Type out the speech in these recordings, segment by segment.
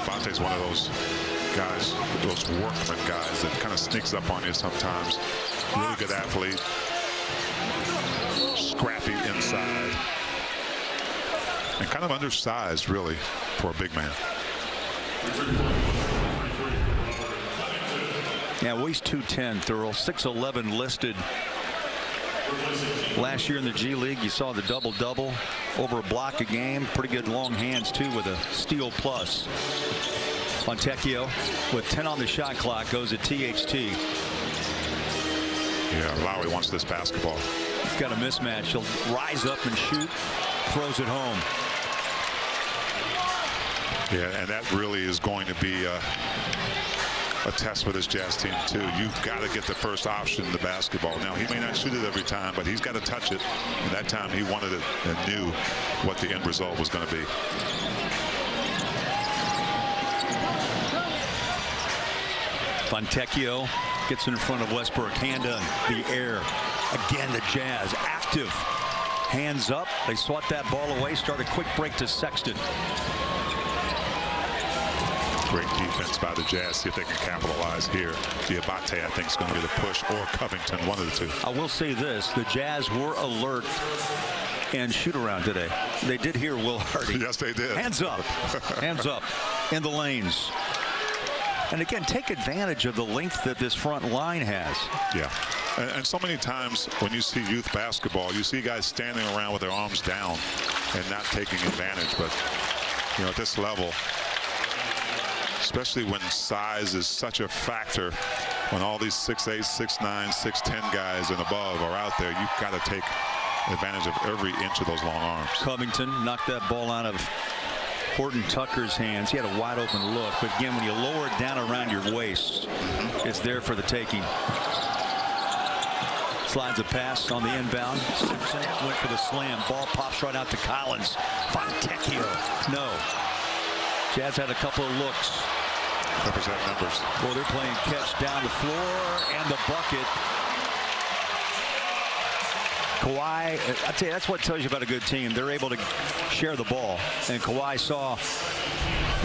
Diabate's one of those guys, those workman guys that kind of sneaks up on you sometimes. Really good athlete. Scrappy inside. And kind of undersized, really, for a big man. Yeah, weighs 210, Thurl. 6'11" listed. Last year in the G League, you saw the double-double, over a block a game. Pretty good long hands, too, with a steal plus. Fontecchio with 10 on the shot clock goes at THT. Yeah, Lowry wants this basketball. He's got a mismatch. He'll rise up and shoot. Throws it home. Yeah, and that really is going to be a test for this Jazz team, too. You've got to get the first option in the basketball. Now, he may not shoot it every time, but he's got to touch it. And that time he wanted it and knew what the end result was going to be. Fontecchio gets in front of Westbrook. Hand in the air. Again, the Jazz active. Hands up. They swat that ball away. Start a quick break to Sexton. Great defense by the Jazz. See if they can capitalize here. Diabate, I think, is going to be the push, or Covington, one of the two. I will say this. The Jazz were alert and shoot around today. They did hear Will Hardy. Yes, they did. Hands up. Hands up in the lanes. And again, take advantage of the length that this front line has. Yeah. And so many times when you see youth basketball, you see guys standing around with their arms down and not taking advantage. But, you know, at this level, especially when size is such a factor, when all these 6'8", 6'9", 6'10" guys and above are out there, you've got to take advantage of every inch of those long arms. Covington knocked that ball out of Horton Tucker's hands. He had a wide open look, but again, when you lower it down around your waist, it's there for the taking. Slides a pass on the inbound. Simpson went for the slam. Ball pops right out to Collins. Fontecchio. No. Jazz had a couple of looks. Clippers have numbers. Well, they're playing catch down the floor and the bucket. Kawhi, I tell you, that's what tells you about a good team. They're able to share the ball. And Kawhi saw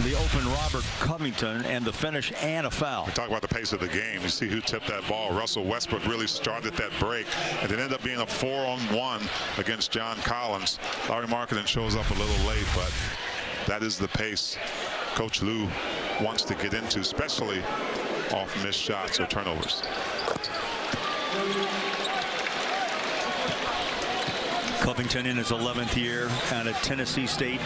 the open Robert Covington and the finish and a foul. We talk about the pace of the game. You see who tipped that ball. Russell Westbrook really started that break, and it ended up being a 4-on-1 against John Collins. Lauri Markkanen shows up a little late, but that is the pace Coach Lue wants to get into, especially off missed shots or turnovers. Covington in his 11th year out of Tennessee State.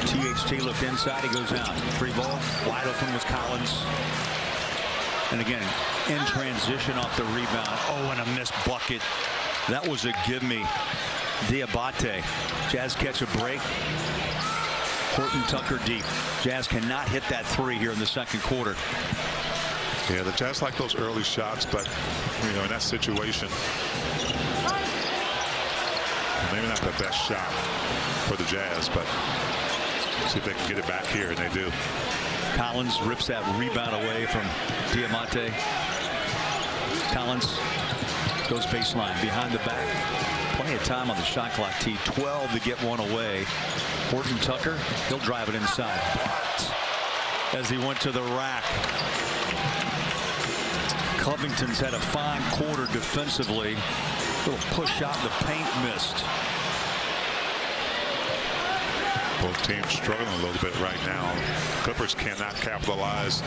THT looked inside, he goes out. Free ball, wide open was Collins. And again, in transition off the rebound. Oh, and a missed bucket. That was a give me. Diabate. Jazz catch a break. Horton Tucker deep. Jazz cannot hit that three here in the second quarter. Yeah, the Jazz like those early shots, but you know, in that situation, maybe not the best shot for the Jazz, but see if they can get it back here, and they do. Collins rips that rebound away from Diamante. Collins goes baseline behind the back. Plenty of time on the shot clock. T 12 to get one away. Horton Tucker, he'll drive it inside. As he went to the rack. Covington's had a fine quarter defensively. Little push shot in the paint, missed. Both teams struggling a little bit right now. Clippers cannot capitalize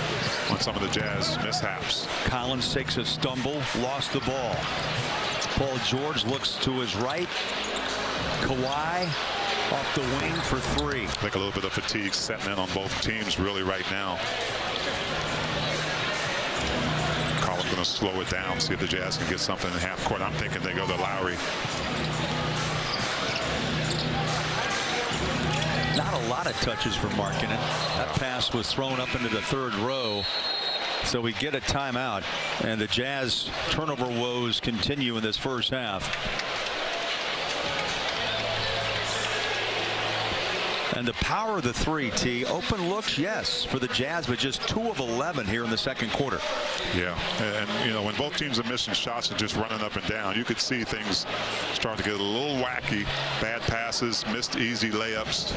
on some of the Jazz mishaps. Collins takes a stumble, lost the ball. Paul George looks to his right. Kawhi off the wing for three. I think a little bit of fatigue setting in on both teams really right now. Collins going to slow it down, see if the Jazz can get something in half court. I'm thinking they go to Lowry. Not a lot of touches for Markkanen. That pass was thrown up into the third row. So we get a timeout, and the Jazz turnover woes continue in this first half. And the power of the three, T. Open looks, yes, for the Jazz, but just 2 of 11 here in the second quarter. Yeah, and you know, when both teams are missing shots and just running up and down, you could see things start to get a little wacky. Bad passes, missed easy layups.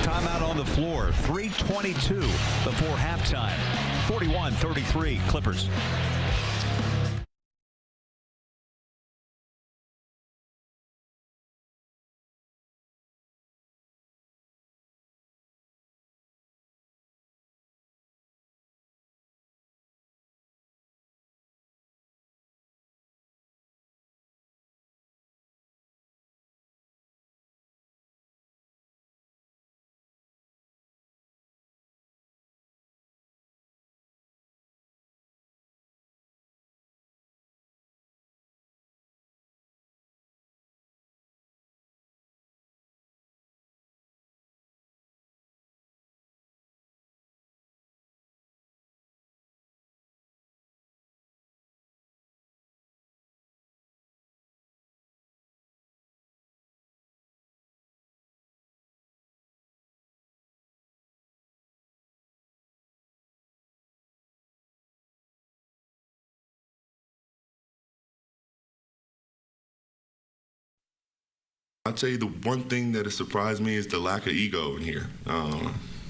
Timeout on the floor. 3:22 before halftime. 41-33 Clippers. I'll tell you, the one thing that has surprised me is the lack of ego in here.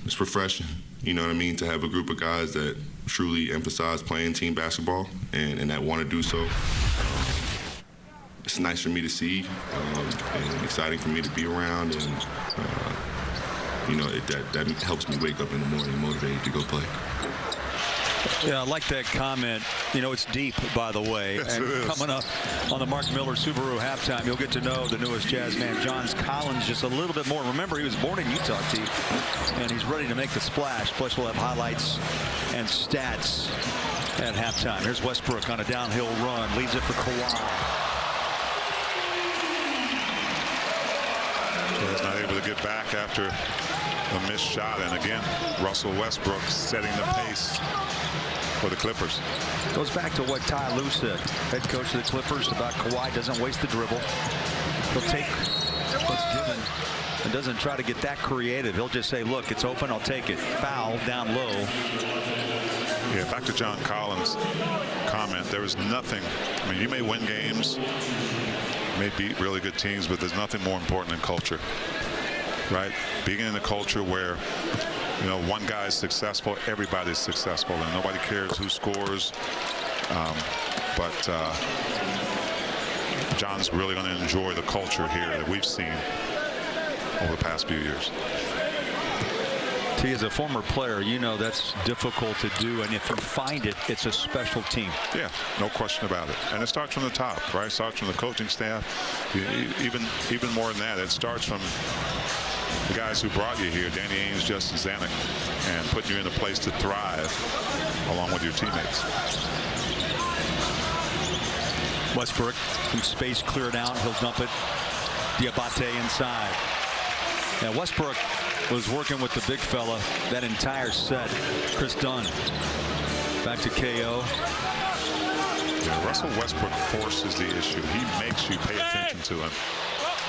It's refreshing, you know what I mean, to have a group of guys that truly emphasize playing team basketball and that want to do so. It's nice for me to see and exciting for me to be around, and you know, that helps me wake up in the morning motivated to go play. Yeah, I like that comment. You know, it's deep, by the way. Yes, and it is. Coming up on the Mark Miller Subaru halftime, you'll get to know the newest Jazz man, John Collins, just a little bit more. Remember, he was born in Utah, T, and he's ready to make the splash. Plus, we'll have highlights and stats at halftime. Here's Westbrook on a downhill run, leaves it for Kawhi. He's not able to get back after a missed shot, and again, Russell Westbrook setting the pace for the Clippers. Goes back to what Ty Lue said, head coach of the Clippers, about Kawhi doesn't waste the dribble. He'll take what's given and doesn't try to get that creative. He'll just say, look, it's open, I'll take it. Foul down low. Yeah, back to John Collins' comment. There is nothing. I mean, you may win games, may beat really good teams, but there's nothing more important than culture, right? Being in a culture where, you know, one guy is successful, everybody's successful, and nobody cares who scores. But John's really going to enjoy the culture here that we've seen over the past few years. T, as a former player, you know that's difficult to do, and if you find it, it's a special team. Yeah, no question about it. And it starts from the top, right? It starts from the coaching staff. Even more than that, it starts from the guys who brought you here, Danny Ainge, Justin Zanuck, and put you in a place to thrive along with your teammates. Westbrook, some space cleared out, he'll dump it. Diabate inside. Now Westbrook was working with the big fella that entire set. Chris Dunn back to KO. Yeah, Russell Westbrook forces the issue. He makes you pay attention to him.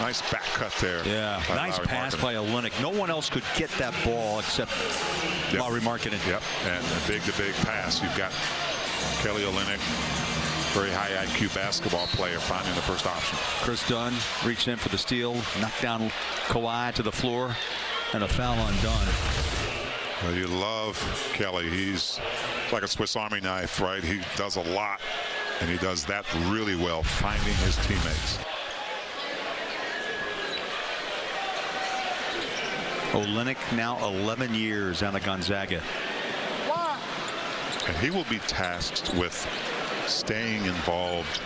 Nice back cut there. Yeah, nice pass by Olynyk. No one else could get that ball except Lauri Markkanen. Yep, and a big pass. You've got Kelly Olynyk, very high IQ basketball player, finding the first option. Chris Dunn reached in for the steal, knocked down Kawhi to the floor, and a foul on Dunn. Well, you love Kelly. He's like a Swiss Army knife, right? He does a lot, and he does that really well, finding his teammates. Olynyk now 11 years out of Gonzaga. And he will be tasked with staying involved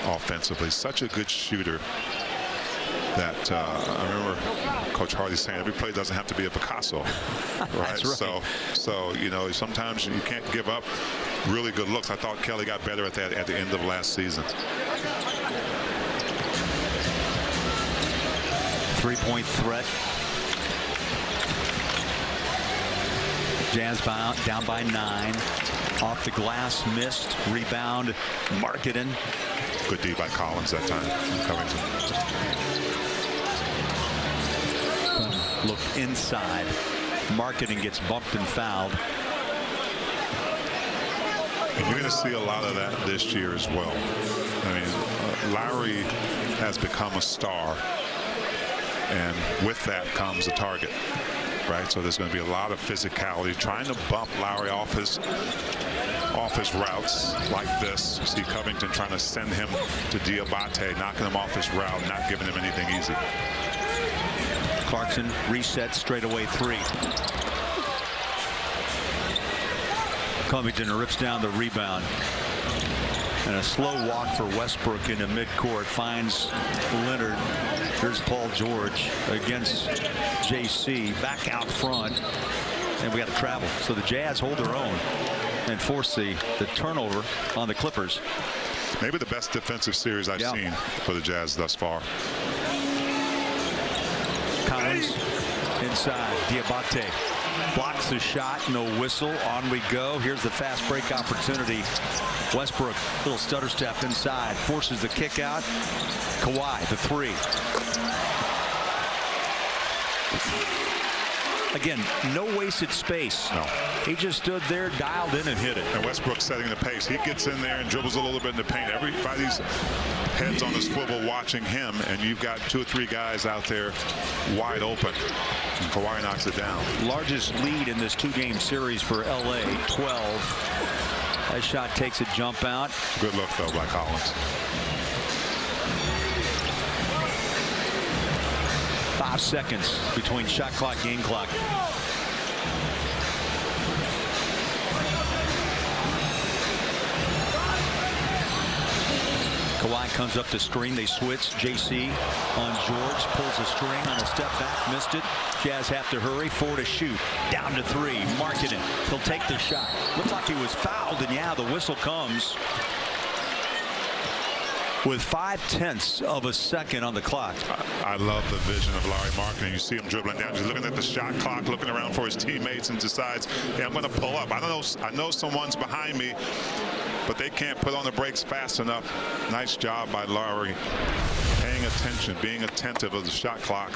offensively. Such a good shooter that I remember Coach Hardy saying every play doesn't have to be a Picasso, right? That's right. So you know, sometimes you can't give up really good looks. I thought Kelly got better at that at the end of last season. 3-point threat. Jazz down by 9. Off the glass, missed. Rebound, Markkanen. Good D by Collins that time. Covington. look inside. Marketing gets bumped and fouled. And you're going to see a lot of that this year as well. I mean, Lowry has become a star, and with that comes a target, right? So there's going to be a lot of physicality, trying to bump Lowry off his routes like this. You see Covington trying to send him to Diabate, knocking him off his route, not giving him anything easy. Clarkson resets straightaway three. Covington rips down the rebound. And a slow walk for Westbrook into midcourt. Finds Leonard. Here's Paul George against JC. Back out front. And we got to travel. So the Jazz hold their own and force the turnover on the Clippers. Maybe the best defensive series I've seen for the Jazz thus far. Collins inside. Diabate blocks the shot. No whistle. On we go. Here's the fast break opportunity. Westbrook, little stutter step inside. Forces the kick out. Kawhi, the three. Again, no wasted space. No. He just stood there, dialed in, and hit it. And Westbrook setting the pace. He gets in there and dribbles a little bit in the paint. Everybody's heads on the swivel watching him, and you've got 2 or 3 guys out there wide open. And Kawhi knocks it down. Largest lead in this 2-game series for LA, 12. That shot takes a jump out. Good look, though, by Collins. 5 seconds between shot clock, game clock. Kawhi comes up the screen. They switch. JC on George. Pulls a string on a step back. Missed it. Jazz have to hurry. 4 to shoot. Down to 3. Markkanen. He'll take the shot. Looks like he was fouled. And yeah, the whistle comes with 0.5 of a second on the clock. I love the vision of Lauri Markkanen. You see him dribbling down. He's looking at the shot clock, looking around for his teammates, and decides, hey, I'm going to pull up. I know someone's behind me, but they can't put on the brakes fast enough. Nice job by Lauri, paying attention, being attentive of the shot clock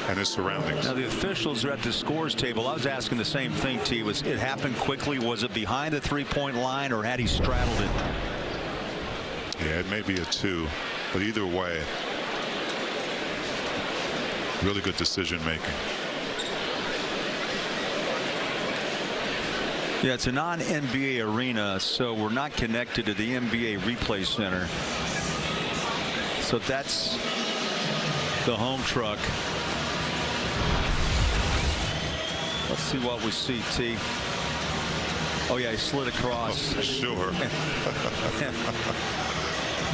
and his surroundings. Now the officials are at the scores table. I was asking the same thing, T. Was it happened quickly? Was it behind the 3-point line, or had he straddled it? Yeah, it may be a 2, but either way, really good decision making. Yeah, it's a non-NBA arena, so we're not connected to the NBA Replay Center. So that's the home truck. Let's see what we see, T. Oh yeah, he slid across. Oh, for sure.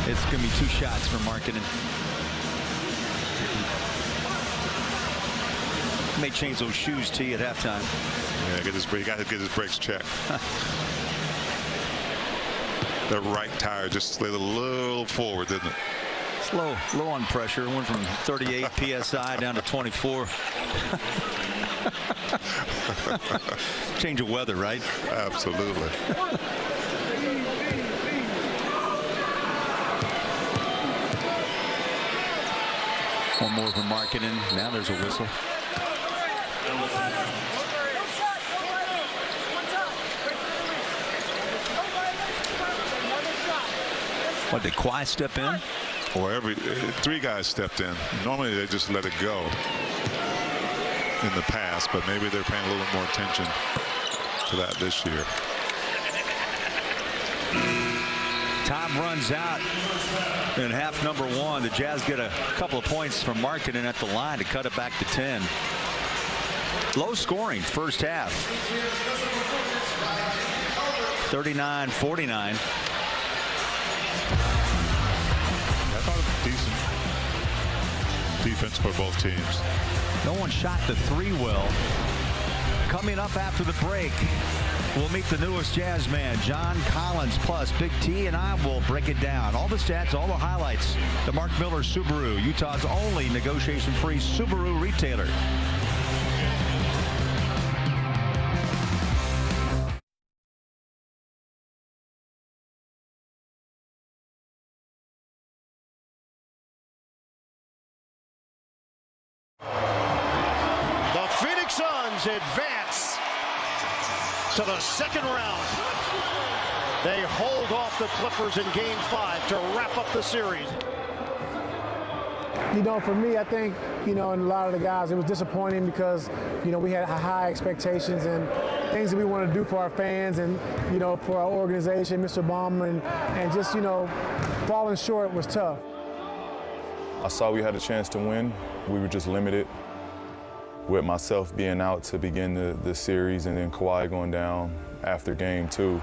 It's going to be 2 shots for Markkanen. May change those shoes, T, at halftime. Yeah, you got to get his brakes checked. The right tire just slid a little forward, didn't it? It's low on pressure. Went from 38 psi down to 24. Change of weather, right? Absolutely. One more for Markkanen. Now there's a whistle. What, did Kawhi step in? Or 3 guys stepped in. Normally they just let it go in the past, but maybe they're paying a little more attention to that this year. Time runs out in half number 1. The Jazz get a couple of points from Markkanen at the line to cut it back to 10. Low scoring first half. 39-49. I thought it was decent defense for both teams. No one shot the 3 well. Coming up after the break, we'll meet the newest Jazz man, John Collins, plus Big T and I will break it down. All the stats, all the highlights. The Mark Miller Subaru, Utah's only negotiation-free Subaru retailer. Warriors advance to the second round. They hold off the Clippers in Game 5 to wrap up the series. You know, for me, I think, you know, and a lot of the guys, it was disappointing because, you know, we had high expectations and things that we want to do for our fans and, you know, for our organization, Mr. Ballmer, and just, you know, falling short was tough. I saw we had a chance to win. We were just limited with myself being out to begin the series and then Kawhi going down after game 2.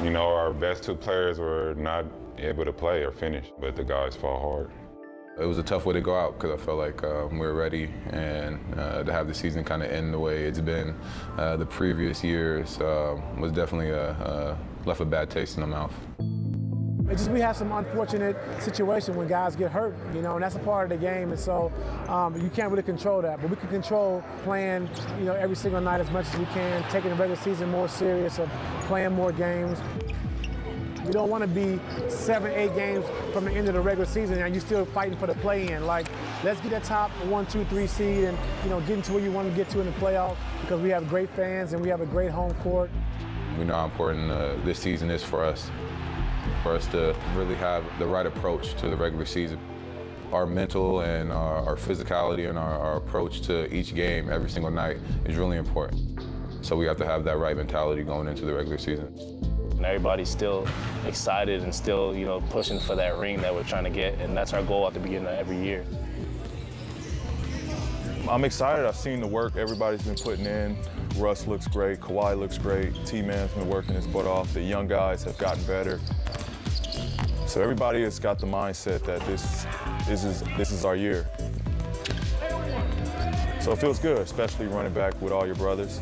You know, our best 2 players were not able to play or finish, but the guys fought hard. It was a tough way to go out because I felt like we were ready, and to have the season kind of end the way it's been the previous years was definitely left a bad taste in the mouth. It's just we have some unfortunate situation when guys get hurt, you know, and that's a part of the game, and so you can't really control that. But we can control playing, you know, every single night as much as we can, taking the regular season more serious, of playing more games. You don't want to be 7, 8 games from the end of the regular season and you're still fighting for the play-in. Like, let's get that top 1, 2, 3 seed and, you know, get into where you want to get to in the playoffs because we have great fans and we have a great home court. We know how important this season is for us to really have the right approach to the regular season. Our mental and our physicality and our approach to each game every single night is really important. So we have to have that right mentality going into the regular season. And everybody's still excited and still, you know, pushing for that ring that we're trying to get, and that's our goal at the beginning of every year. I'm excited. I've seen the work everybody's been putting in. Russ looks great, Kawhi looks great, T-Man's been working his butt off. The young guys have gotten better. So everybody has got the mindset that this is our year. So it feels good, especially running back with all your brothers.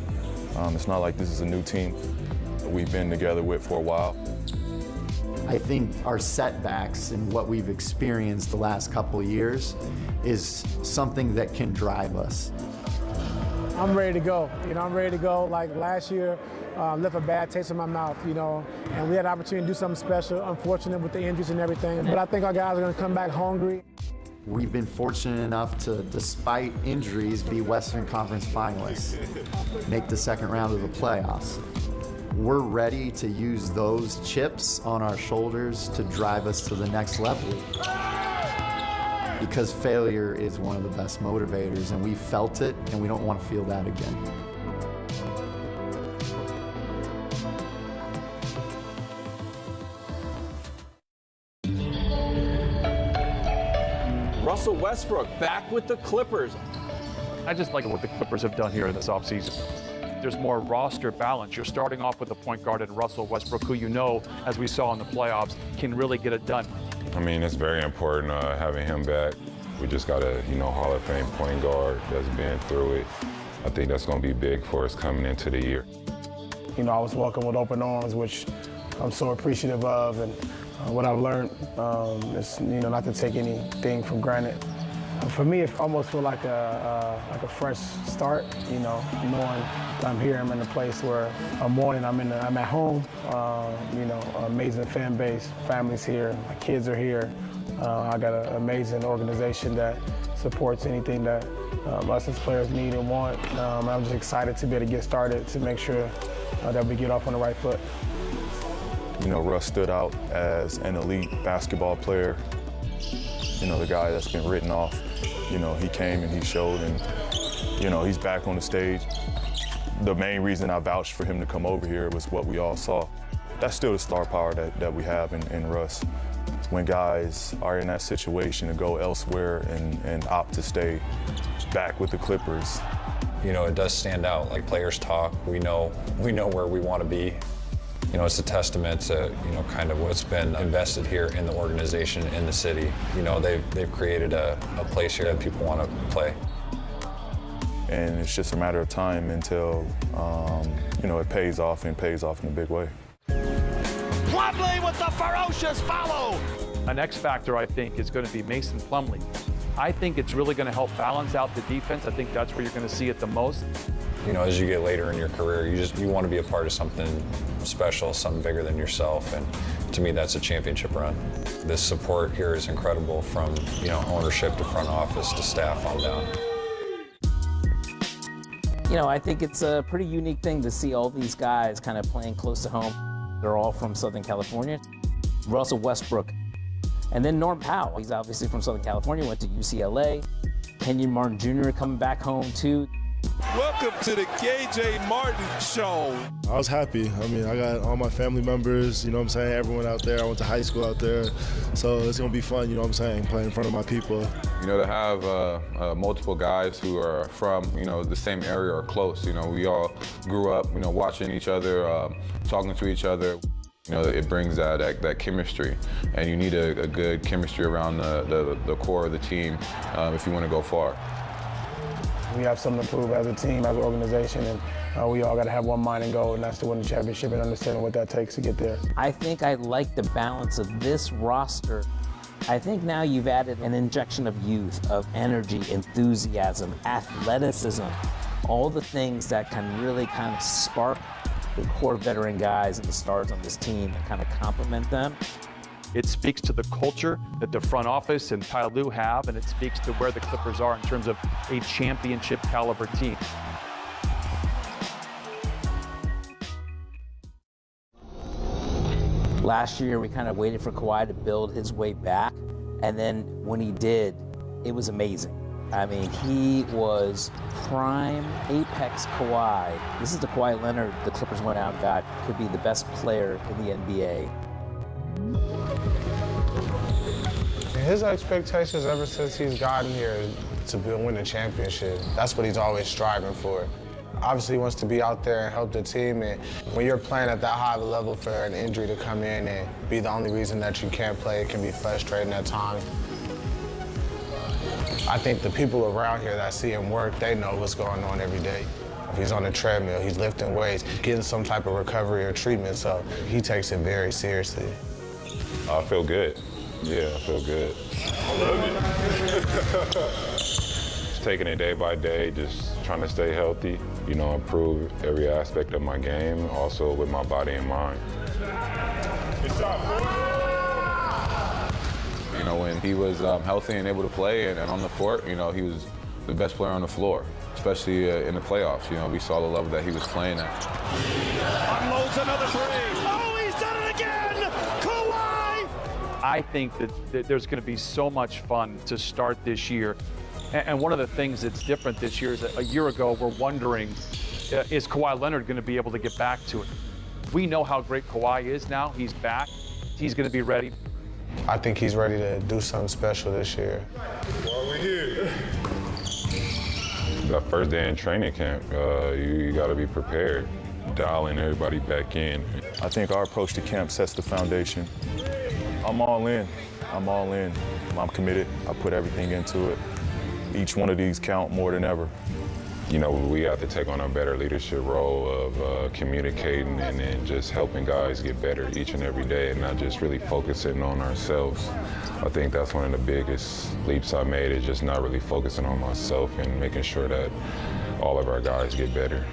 It's not like this is a new team that we've been together with for a while. I think our setbacks and what we've experienced the last couple of years is something that can drive us. I'm ready to go. You know, I'm ready to go. Like last year, left a bad taste in my mouth, you know, and we had an opportunity to do something special, unfortunate with the injuries and everything. But I think our guys are going to come back hungry. We've been fortunate enough to, despite injuries, be Western Conference finalists, make the second round of the playoffs. We're ready to use those chips on our shoulders to drive us to the next level. Because failure is one of the best motivators, and we felt it, and we don't want to feel that again. Russell Westbrook back with the Clippers. I just like what the Clippers have done here in this offseason. There's more roster balance. You're starting off with a point guard in Russell Westbrook, who you know, as we saw in the playoffs, can really get it done. I mean, it's very important having him back. We just got a, Hall of Fame point guard that's been through it. I think that's going to be big for us coming into the year. You know, I was welcomed with open arms, which I'm so appreciative of, and what I've learned is, not to take anything for granted. For me, it almost feels like a fresh start, knowing I'm here, I'm in a place where I'm wanted, I'm at home, amazing fan base, family's here, my kids are here. I got an amazing organization that supports anything that us as players need and want. I'm just excited to be able to get started to make sure that we get off on the right foot. Russ stood out as an elite basketball player. The guy that's been written off. He came and he showed, and he's back on the stage. The main reason I vouched for him to come over here was what we all saw. That's still the star power that we have in Russ. When guys are in that situation to go elsewhere and opt to stay back with the Clippers. It does stand out. Like, players talk, we know where we want to be. It's a testament to, kind of what's been invested here in the organization, in the city. They've created a place here that people want to play. And it's just a matter of time until, it pays off, and pays off in a big way. Plumlee with the ferocious follow. An X factor, I think, is going to be Mason Plumlee. I think it's really going to help balance out the defense. I think that's where you're going to see it the most. As you get later in your career, you want to be a part of something special, something bigger than yourself, and to me, that's a championship run. This support here is incredible, from ownership to front office to staff on down. You know, I think it's a pretty unique thing to see all these guys kind of playing close to home. They're all from Southern California. Russell Westbrook, and then Norm Powell. He's obviously from Southern California, went to UCLA. Kenyon Martin Jr. coming back home too. Welcome to the KJ Martin Show. I was happy. I mean, I got all my family members, you know what I'm saying, everyone out there. I went to high school out there. So it's going to be fun, you know what I'm saying, playing in front of my people. You know, to have multiple guys who are from, you know, the same area or close. You know, we all grew up, you know, watching each other, talking to each other. You know, it brings that chemistry, and you need a good chemistry around the core of the team if you want to go far. We have something to prove as a team, as an organization, and we all got to have one mind and goal, and that's to win the championship and understanding what that takes to get there. I think I like the balance of this roster. I think now you've added an injection of youth, of energy, enthusiasm, athleticism, all the things that can really kind of spark the core veteran guys and the stars on this team and kind of complement them. It speaks to the culture that the front office and Ty Lue have, and it speaks to where the Clippers are in terms of a championship caliber team. Last year, we kind of waited for Kawhi to build his way back, and then when he did, it was amazing. I mean, he was prime apex Kawhi. This is the Kawhi Leonard the Clippers went out and got, could be the best player in the NBA. His expectations ever since he's gotten here to win a championship. That's what he's always striving for. Obviously, he wants to be out there and help the team. And when you're playing at that high of a level, for an injury to come in and be the only reason that you can't play, it can be frustrating at times. I think the people around here that see him work, they know what's going on every day. If he's on the treadmill, he's lifting weights, getting some type of recovery or treatment, so he takes it very seriously. I feel good. Yeah, I feel good. I love it. Just taking it day by day, just trying to stay healthy, you know, improve every aspect of my game, also with my body and mind. You know, when he was healthy and able to play and on the court, you know, he was the best player on the floor, especially in the playoffs. You know, we saw the level that he was playing at. Unloads another three. Oh, he's done it again! Kawhi! I think that there's going to be so much fun to start this year. And one of the things that's different this year is that a year ago, we're wondering, is Kawhi Leonard going to be able to get back to it? We know how great Kawhi is now. He's back. He's going to be ready. I think he's ready to do something special this year. While we're here. That first day in training camp, you got to be prepared, dialing everybody back in. I think our approach to camp sets the foundation. I'm all in. I'm all in. I'm committed. I put everything into it. Each one of these count more than ever. You know, we have to take on a better leadership role of communicating and then just helping guys get better each and every day and not just really focusing on ourselves. I think that's one of the biggest leaps I made, is just not really focusing on myself and making sure that all of our guys get better.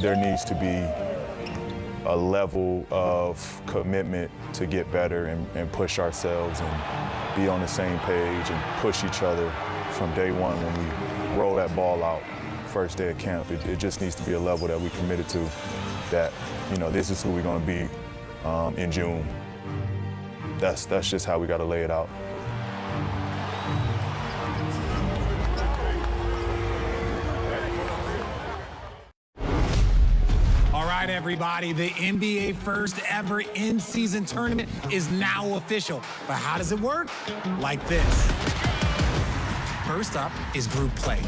There needs to be a level of commitment to get better and push ourselves and be on the same page and push each other from day one when we roll that ball out first day of camp. It just needs to be a level that we committed to, that, you know, this is who we're going to be in June. That's just how we got to lay it out. All right, everybody, the NBA first ever in-season tournament is now official. But how does it work? Like this. First up is group play.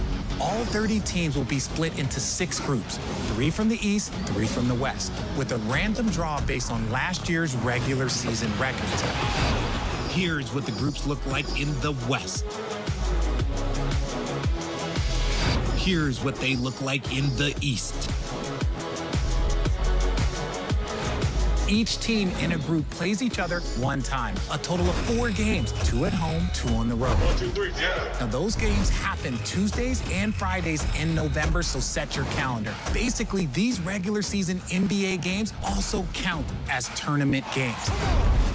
All 30 teams will be split into 6 groups, 3 from the East, 3 from the West, with a random draw based on last year's regular season records. Here's what the groups look like in the West. Here's what they look like in the East. Each team in a group plays each other one time. A total of 4 games, 2 at home, 2 on the road. 1, 2, 3, yeah. Now, those games happen Tuesdays and Fridays in November, so set your calendar. Basically, these regular season NBA games also count as tournament games.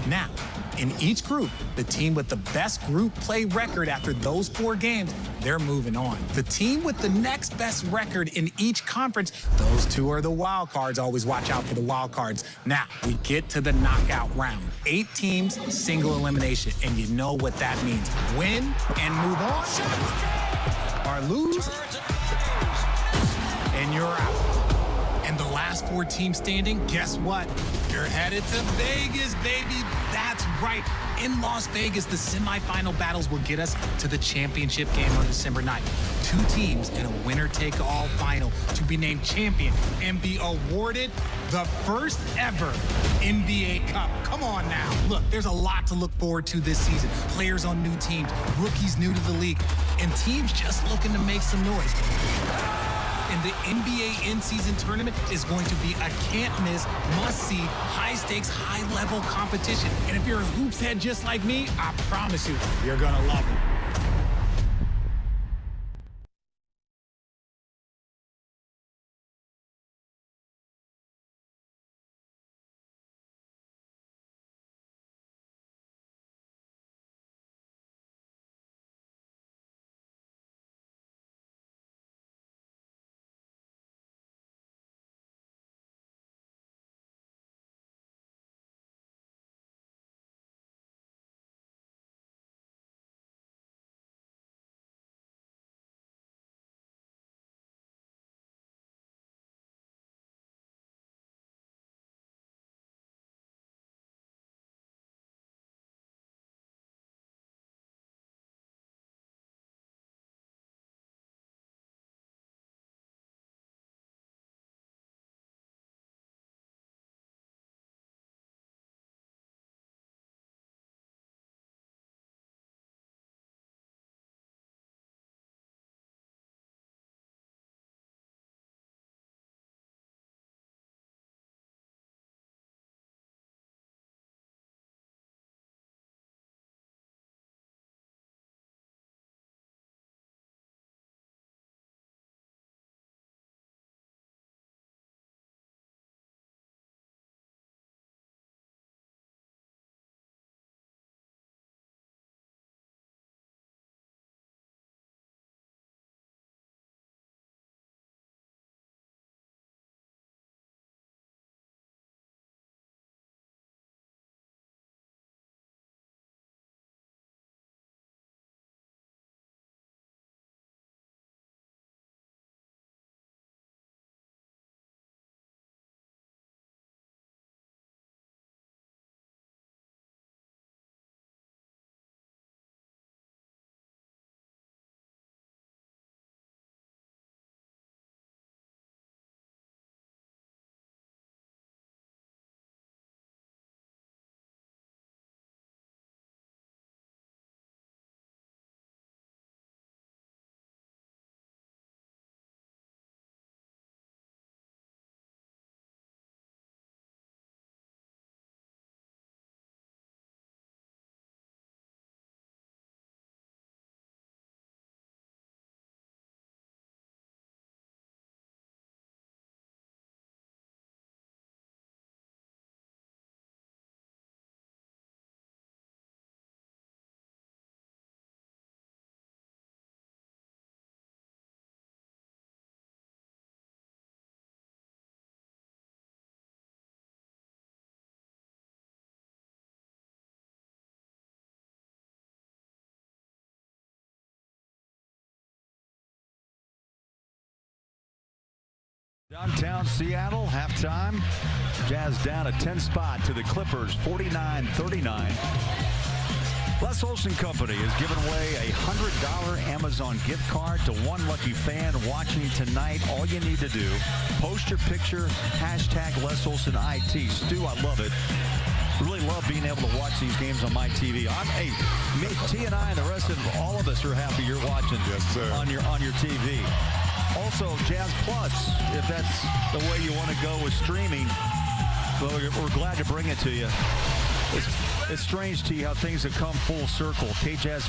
Now, in each group, the team with the best group play record after those 4 games they're moving on. The team with the next best record in each conference, those two are the wild cards. Always watch out for the wild cards. Now, we get to the knockout round. 8 teams, single elimination, and you know what that means. Win and move on, or lose, and you're out. And the last 4 teams standing, guess what? You're headed to Vegas, baby. That's right. In Las Vegas, the semifinal battles will get us to the championship game on December 9th. 2 teams in a winner-take-all final to be named champion and be awarded the first ever NBA Cup. Come on now. Look, there's a lot to look forward to this season. Players on new teams, rookies new to the league, and teams just looking to make some noise. And the NBA in-season tournament is going to be a can't-miss, must-see, high-stakes, high-level competition. And if you're a hoops head just like me, I promise you, you're going to love it. Downtown Seattle, halftime. Jazz down a 10 spot to the Clippers, 49-39. Les Olson Company is giving away a $100 Amazon gift card to one lucky fan watching tonight. All you need to do, post your picture, hashtag Les Olson IT. Stu, I love it. Really love being able to watch these games on my TV. T and I and the rest of all of us are happy you're watching on your TV. Also, Jazz Plus, if that's the way you want to go with streaming, well, we're glad to bring it to you. It's strange to you how things have come full circle. KJazz